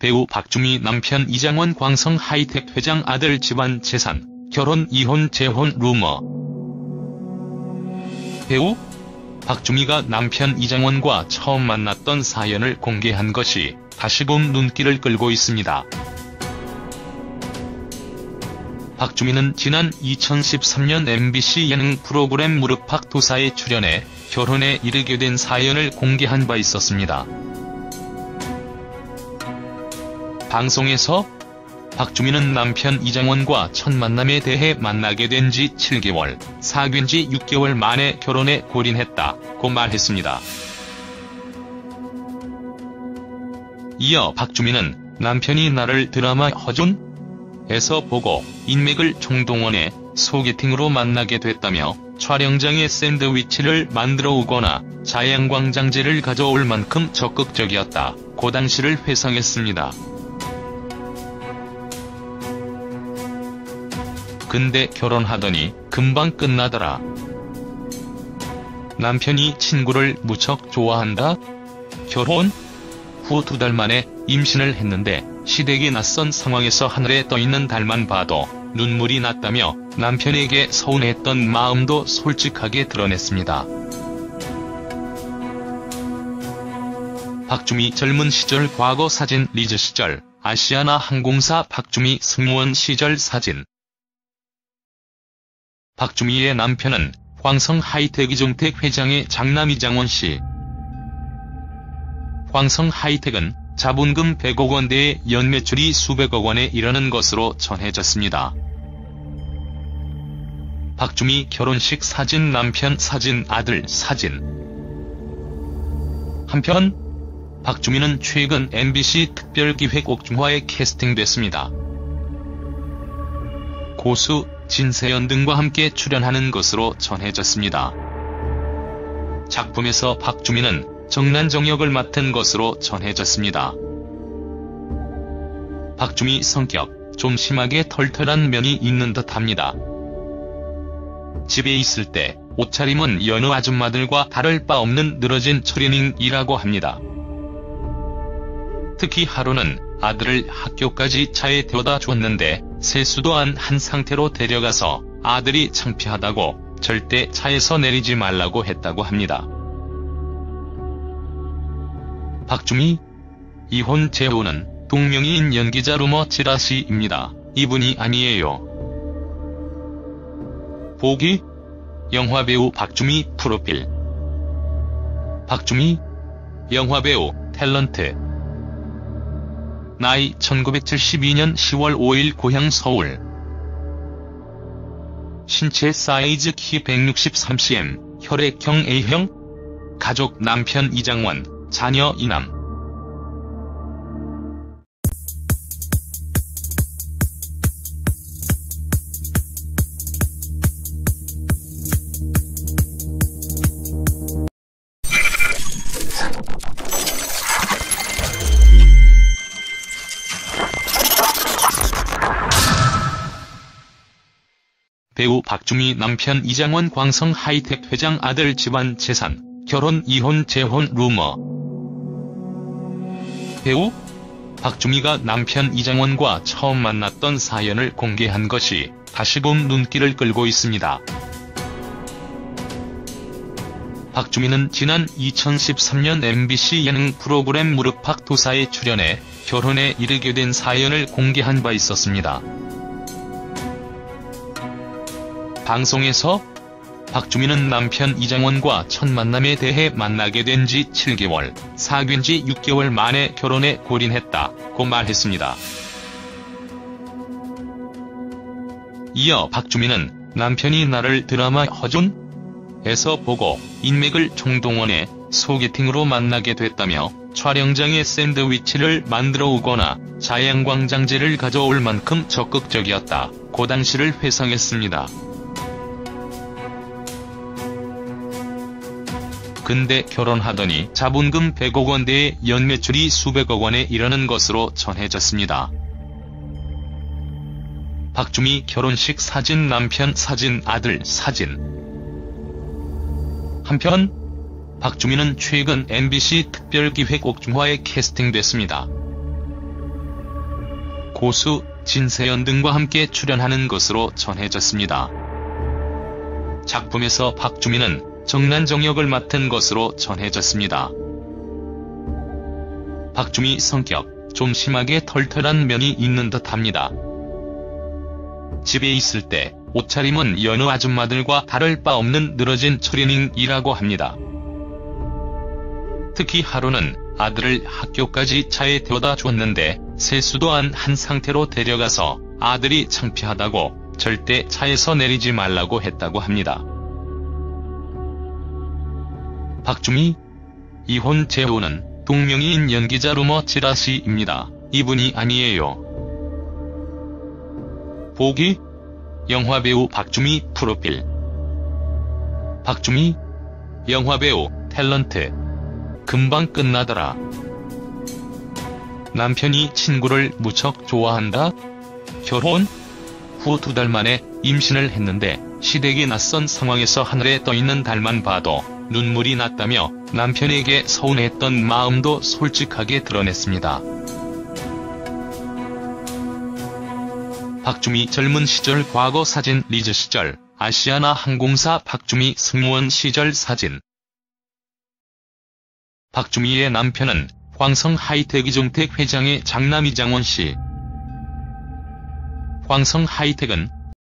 배우 박주미 남편 이장원 광성 하이텍 회장 아들 집안 재산, 결혼 이혼 재혼 루머. 배우 박주미가 남편 이장원과 처음 만났던 사연을 공개한 것이 다시금 눈길을 끌고 있습니다. 박주미는 지난 2013년 MBC 예능 프로그램 무릎팍 도사에 출연해 결혼에 이르게 된 사연을 공개한 바 있었습니다. 방송에서 박주미는 남편 이장원과 첫 만남에 대해 만나게 된 지 7개월, 사귄 지 6개월 만에 결혼에 골인했다고 말했습니다. 이어 박주미는 남편이 나를 드라마 허준에서 보고 인맥을 총동원해 소개팅으로 만나게 됐다며 촬영장에 샌드위치를 만들어 오거나 자양광장제를 가져올 만큼 적극적이었다고 당시를 회상했습니다. 근데 결혼하더니 금방 끝나더라. 남편이 친구를 무척 좋아한다? 결혼 후 2달 만에 임신을 했는데 시댁이 낯선 상황에서 하늘에 떠있는 달만 봐도 눈물이 났다며 남편에게 서운했던 마음도 솔직하게 드러냈습니다. 박주미 젊은 시절 과거 사진 리즈 시절 아시아나 항공사 박주미 승무원 시절 사진. 박주미의 남편은 광성 하이텍 이종택 회장의 장남 이장원 씨. 광성 하이텍은 자본금 100억 원대의 연매출이 수백억 원에 이르는 것으로 전해졌습니다. 박주미 결혼식 사진, 남편 사진, 아들 사진. 한편 박주미는 최근 MBC 특별기획 옥중화에 캐스팅됐습니다. 고수 진세연 등과 함께 출연하는 것으로 전해졌습니다. 작품에서 박주미는 정난정 역을 맡은 것으로 전해졌습니다. 박주미 성격, 좀 심하게 털털한 면이 있는 듯합니다. 집에 있을 때 옷차림은 여느 아줌마들과 다를 바 없는 늘어진 트레이닝이라고 합니다. 특히 하루는 아들을 학교까지 차에 태워다 줬는데 세수도 안 한 상태로 데려가서 아들이 창피하다고 절대 차에서 내리지 말라고 했다고 합니다. 박주미 이혼 재혼은 동명이인 연기자 루머 찌라시입니다. 이분이 아니에요. 보기 영화배우 박주미 프로필. 박주미 영화배우 탤런트. 나이 1972년 10월 5일 고향 서울. 신체 사이즈 키 163cm, 혈액형 A형. 가족 남편 이장원, 자녀 이남. 배우 박주미 남편 이장원 광성 하이텍 회장 아들 집안 재산, 결혼 이혼 재혼 루머. 배우 박주미가 남편 이장원과 처음 만났던 사연을 공개한 것이 다시금 눈길을 끌고 있습니다. 박주미는 지난 2013년 MBC 예능 프로그램 무릎팍 도사에 출연해 결혼에 이르게 된 사연을 공개한 바 있었습니다. 방송에서 박주미는 남편 이장원과 첫 만남에 대해 만나게 된 지 7개월, 사귄 지 6개월 만에 결혼에 골인했다고 말했습니다. 이어 박주미는 남편이 나를 드라마 허준에서 보고 인맥을 총동원해 소개팅으로 만나게 됐다며 촬영장에 샌드위치를 만들어 오거나 자양광장제를 가져올 만큼 적극적이었다고 당시를 회상했습니다. 근데 결혼하더니 자본금 100억 원대의 연매출이 수백억 원에 이르는 것으로 전해졌습니다. 박주미 결혼식 사진, 남편 사진, 아들 사진. 한편 박주미는 최근 MBC 특별기획 옥중화에 캐스팅됐습니다. 고수 진세연 등과 함께 출연하는 것으로 전해졌습니다. 작품에서 박주미는 정난정 역을 맡은 것으로 전해졌습니다. 박주미 성격, 좀 심하게 털털한 면이 있는 듯합니다. 집에 있을 때 옷차림은 여느 아줌마들과 다를 바 없는 늘어진 트레이닝이라고 합니다. 특히 하루는 아들을 학교까지 차에 태워다 줬는데 세수도 안 한 상태로 데려가서 아들이 창피하다고 절대 차에서 내리지 말라고 했다고 합니다. 박주미? 이혼 재혼은 동명이인 연기자 루머 찌라시입니다. 이분이 아니에요. 보기? 영화배우 박주미 프로필. 박주미? 영화배우, 탤런트. 금방 끝나더라. 남편이 친구를 무척 좋아한다? 결혼? 후 2달 만에 임신을 했는데 시댁이 낯선 상황에서 하늘에 떠있는 달만 봐도 눈물이 났다며 남편에게 서운했던 마음도 솔직하게 드러냈습니다. 박주미 젊은 시절 과거 사진 리즈 시절 아시아나 항공사 박주미 승무원 시절 사진. 박주미의 남편은 황성 하이텍 이종택 회장의 장남 이장원 씨. 황성 하이텍은